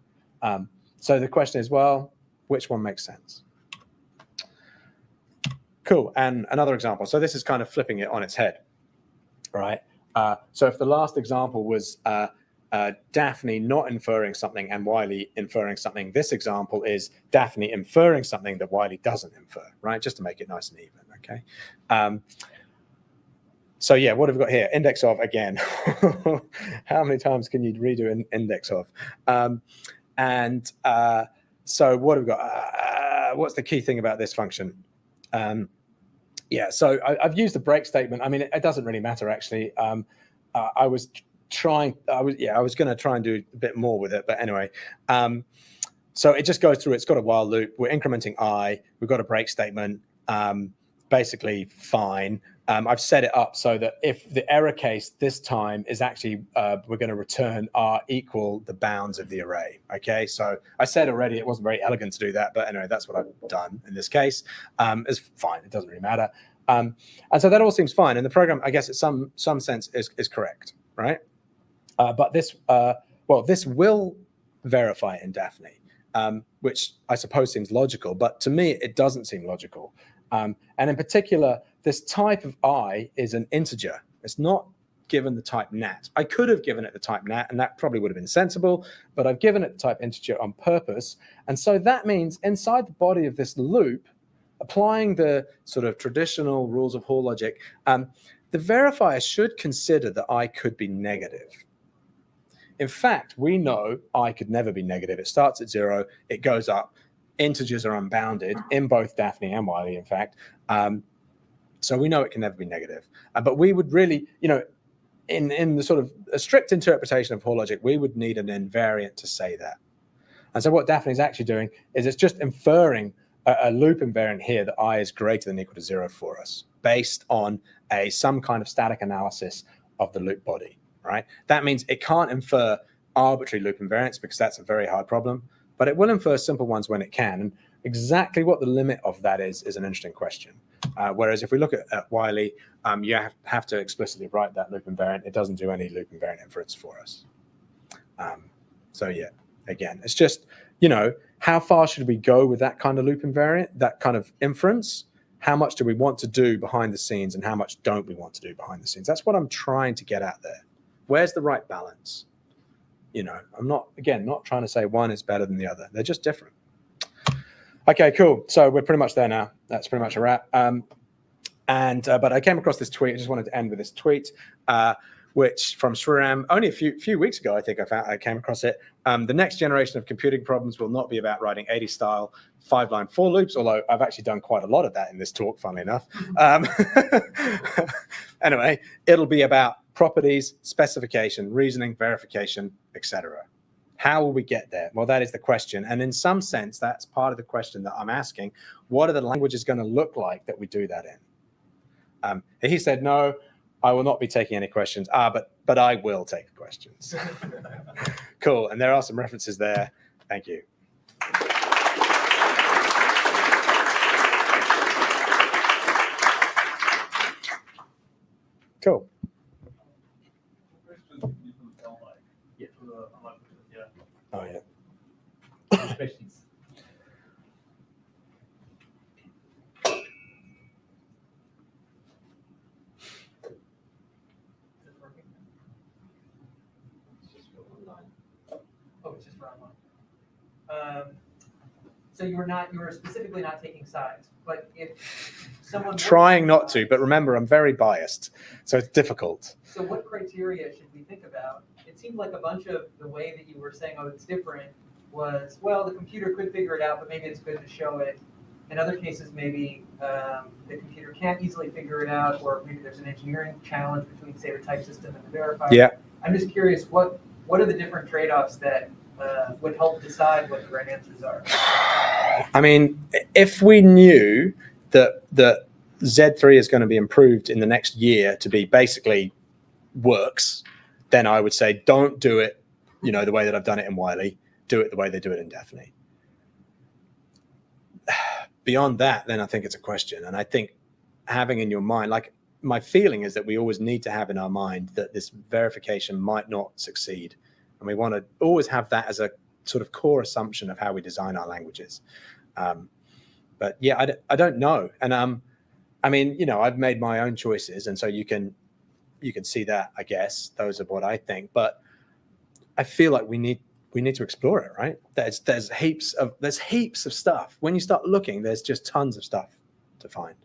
So the question is, well, which one makes sense? Cool. And another example. So this is kind of flipping it on its head, right? So if the last example was Daphne not inferring something and Wiley inferring something, this example is Daphne inferring something that Wiley doesn't infer, right? Just to make it nice and even, okay? So yeah, what have we got here? Index of again. How many times can you redo an index of? So what have we got? what's the key thing about this function? Yeah, so I've used the break statement. I mean, it doesn't really matter actually. I was going to try and do a bit more with it, but anyway. So it just goes through. It's got a while loop. We're incrementing I. We've got a break statement. Basically fine. I've set it up so that if the error case this time is actually, we're going to return R equal the bounds of the array. Okay, so I said already it wasn't very elegant to do that, but anyway, that's what I've done in this case. It's fine. It doesn't really matter. And so that all seems fine. And the program, I guess, in some sense, is correct, right? But this, this will verify in Daphne, which I suppose seems logical, but to me, it doesn't seem logical. And in particular, this type of I is an integer. It's not given the type nat. I could have given it the type nat, and that probably would have been sensible, but I've given it the type integer on purpose. And so that means inside the body of this loop, applying the sort of traditional rules of Hall logic, the verifier should consider that I could be negative. In fact, we know I could never be negative. It starts at 0, it goes up. Integers are unbounded in both Daphne and Whiley, in fact. So we know it can never be negative. But we would really, in the sort of a strict interpretation of Hall logic, we would need an invariant to say that. And so what Daphne is actually doing is it's just inferring a loop invariant here that I is greater than or equal to 0 for us, based on some kind of static analysis of the loop body, right? That means it can't infer arbitrary loop invariants because that's a very hard problem, but it will infer simple ones when it can. And exactly what the limit of that is an interesting question. Whereas if we look at Whiley, you have to explicitly write that loop invariant. It doesn't do any loop invariant inference for us. So yeah, again, it's just, how far should we go with that kind of loop invariant, that kind of inference? How much do we want to do behind the scenes and how much don't we want to do behind the scenes? That's what I'm trying to get at there. Where's the right balance? I'm not trying to say one is better than the other. They're just different. Okay, cool. So we're pretty much there now. That's pretty much a wrap. But I came across this tweet. I just wanted to end with this tweet, which from Shriram, only a few weeks ago, I think I came across it. The next generation of computing problems will not be about writing 80-style 5-line for loops, although I've actually done quite a lot of that in this talk, funnily enough. Anyway, it'll be about properties, specification, reasoning, verification, etc. How will we get there? Well, that is the question. And in some sense, that's part of the question that I'm asking. What are the languages going to look like that we do that in? He said, no, I will not be taking any questions. But I will take questions. Cool. And there are some references there. Thank you. Cool. Oh, yeah. Questions. Oh, it's just for online. So you were specifically not taking sides, but if someone Trying not to, but remember, I'm very biased, so it's difficult. So what criteria should we think about? It seemed like a bunch of the way that you were saying, oh, it's different, was, well, the computer could figure it out, but maybe it's good to show it. In other cases, maybe the computer can't easily figure it out, or maybe there's an engineering challenge between, say, the type system and the verifier. Yeah. I'm just curious, what are the different trade-offs that would help decide what the right answers are? I mean, if we knew that Z3 is going to be improved in the next year to be basically works, then I would say don't do it, the way that I've done it in Whiley. Do it the way they do it in Daphne. Beyond that, then I think it's a question. And I think having in your mind, like my feeling is that we always need to have in our mind that this verification might not succeed. And we want to always have that as a sort of core assumption of how we design our languages. But yeah, I don't know. And I mean, I've made my own choices. And so you can see that, I guess. Those are what I think. But I feel like we need to explore it, right? There's heaps of stuff. When you start looking, there's just tons of stuff to find.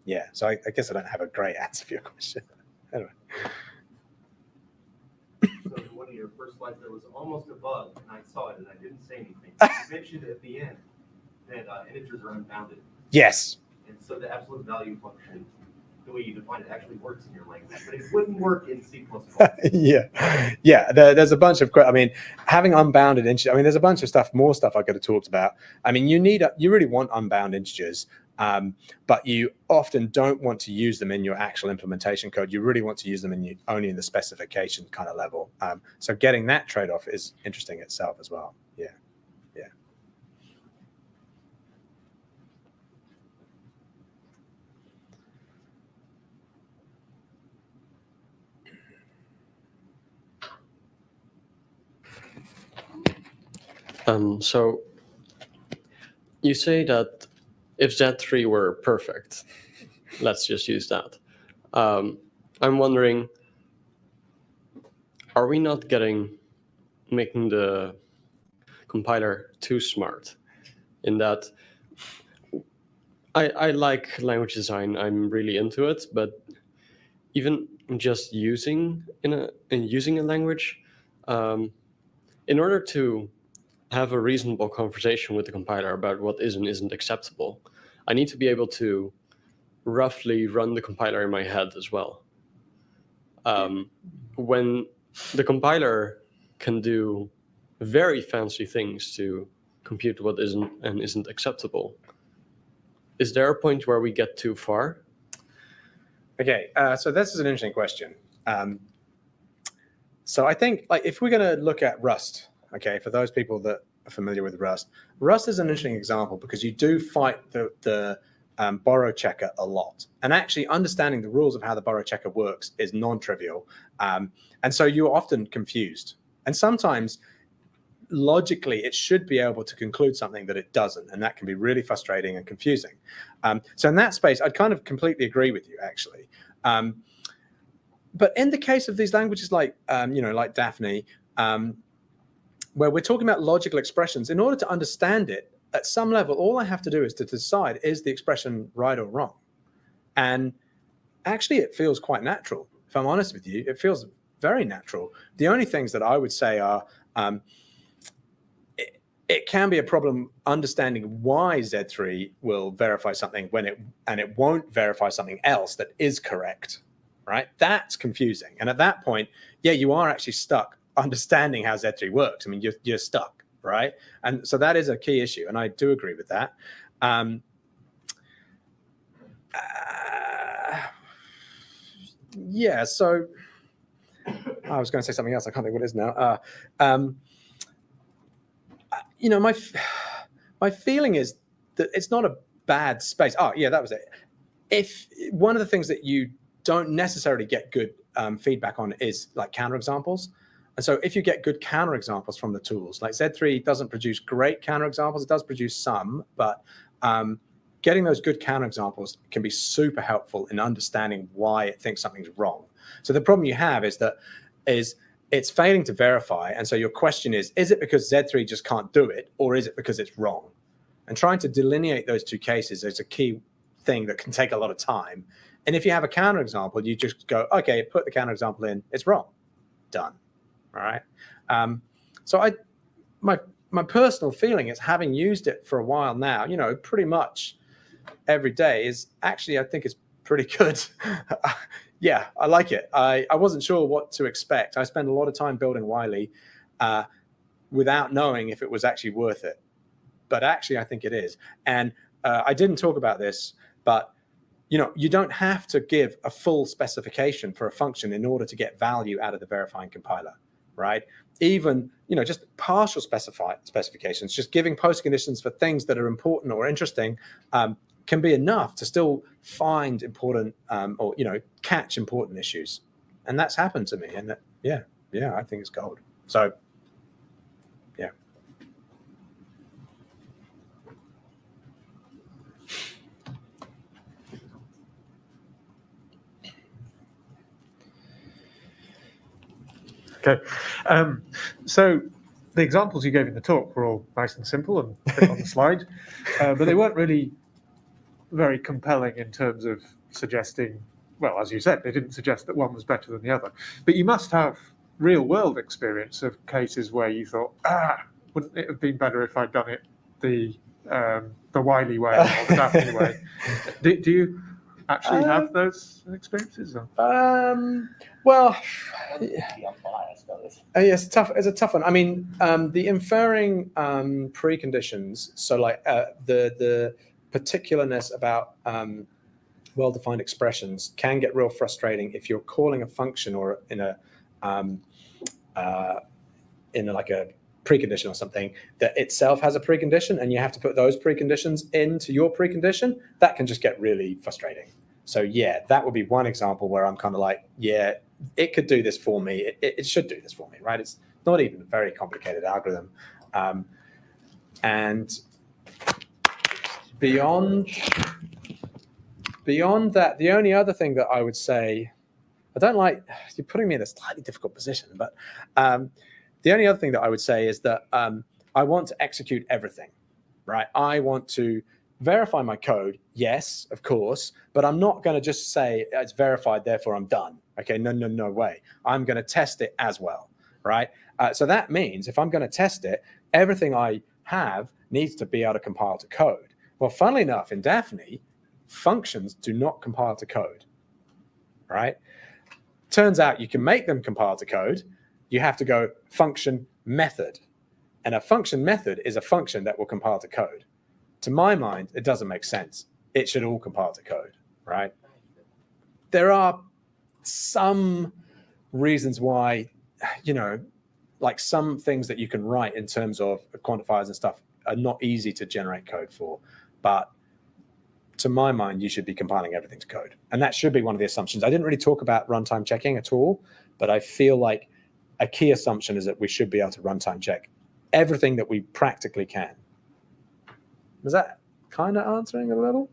Yeah, so I guess I don't have a great answer for your question. Anyway. So in one of your first slides, there was almost a bug, and I saw it, and I didn't say anything. You mentioned it at the end. then integers are unbounded. Yes. And so the absolute value function, the way you define it, actually works in your language, but it wouldn't work in C++. Yeah. There's a bunch of, I mean, having unbounded integers. I mean, there's a bunch of stuff, more stuff I could have talked about. I mean, you really want unbound integers, but you often don't want to use them in your actual implementation code. You really want to use them only in the specification kind of level. So getting that trade-off is interesting itself as well. Yeah. So you say that if Z3 were perfect, let's just use that. I'm wondering, are we not making the compiler too smart? In that, I like language design, I'm really into it, but even just using a language, in order to have a reasonable conversation with the compiler about what is and isn't acceptable, I need to be able to roughly run the compiler in my head as well. When the compiler can do very fancy things to compute what isn't and isn't acceptable, is there a point where we get too far? Okay, so this is an interesting question. So I think, like, if we're going to look at Rust, okay, for those people that are familiar with Rust is an interesting example because you do fight the borrow checker a lot. And actually understanding the rules of how the borrow checker works is non-trivial. And so you're often confused. And sometimes logically it should be able to conclude something that it doesn't. And that can be really frustrating and confusing. So in that space, I'd kind of completely agree with you, actually. But in the case of these languages like, like Daphne, where we're talking about logical expressions, in order to understand it, at some level, all I have to do is to decide, is the expression right or wrong? And actually, it feels quite natural. If I'm honest with you, it feels very natural. The only things that I would say are, it can be a problem understanding why Z3 will verify something and it won't verify something else that is correct, right? That's confusing. And at that point, yeah, you are actually stuck understanding how Z3 works. I mean, you're stuck, right? And so that is a key issue, and I do agree with that. Yeah, so I was going to say something else. I can't think what it is now. My feeling is that it's not a bad space. Oh, yeah, that was it. If one of the things that you don't necessarily get good feedback on is like counterexamples. And so if you get good counterexamples from the tools, like Z3 doesn't produce great counterexamples, it does produce some, but getting those good counterexamples can be super helpful in understanding why it thinks something's wrong. So the problem you have is that it's failing to verify. And so your question is it because Z3 just can't do it, or is it because it's wrong? And trying to delineate those two cases is a key thing that can take a lot of time. And if you have a counterexample, you just go, okay, put the counterexample in, it's wrong, done. All right. So my personal feeling is, having used it for a while now, pretty much every day, is actually, I think it's pretty good. Yeah, I like it. I wasn't sure what to expect. I spent a lot of time building Whiley without knowing if it was actually worth it. But actually, I think it is. And I didn't talk about this, but you don't have to give a full specification for a function in order to get value out of the verifying compiler, right? Even, just partial specifications, just giving post conditions for things that are important or interesting can be enough to still find important or catch important issues. And that's happened to me. And yeah, I think it's gold. So, yeah. Okay, so the examples you gave in the talk were all nice and simple and fit on the slide, but they weren't really very compelling in terms of suggesting, well, as you said, they didn't suggest that one was better than the other. But you must have real-world experience of cases where you thought, wouldn't it have been better if I'd done it the the Wiley way or the Daphne way. Do you actually have those experiences? Or? Well, Be unbiased, though. yes, it's a tough one. I mean, the inferring preconditions. So, like the particularness about well-defined expressions can get real frustrating if you're calling a function or in a like a precondition or something that itself has a precondition, and you have to put those preconditions into your precondition. That can just get really frustrating. So yeah, that would be one example where I'm kind of like, yeah, it could do this for me. It should do this for me, right? It's not even a very complicated algorithm. And beyond that, the only other thing that I would say, I don't like, you're putting me in a slightly difficult position, but the only other thing that I would say is that I want to execute everything, right? I want to verify my code, yes, of course, but I'm not going to just say it's verified, therefore I'm done. Okay, no way. I'm going to test it as well, right? So that means if I'm going to test it, everything I have needs to be able to compile to code. Well, funnily enough, in Daphne, functions do not compile to code, right? Turns out you can make them compile to code. You have to go function method. And a function method is a function that will compile to code. To my mind, it doesn't make sense. It should all compile to code, right? There are some reasons why, like some things that you can write in terms of quantifiers and stuff are not easy to generate code for. But to my mind, you should be compiling everything to code. And that should be one of the assumptions. I didn't really talk about runtime checking at all, but I feel like a key assumption is that we should be able to runtime check everything that we practically can. Was that kind of answering a little?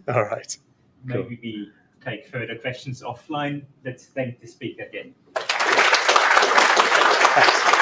All right. Maybe we take further questions offline. Let's thank the speaker again. Thanks.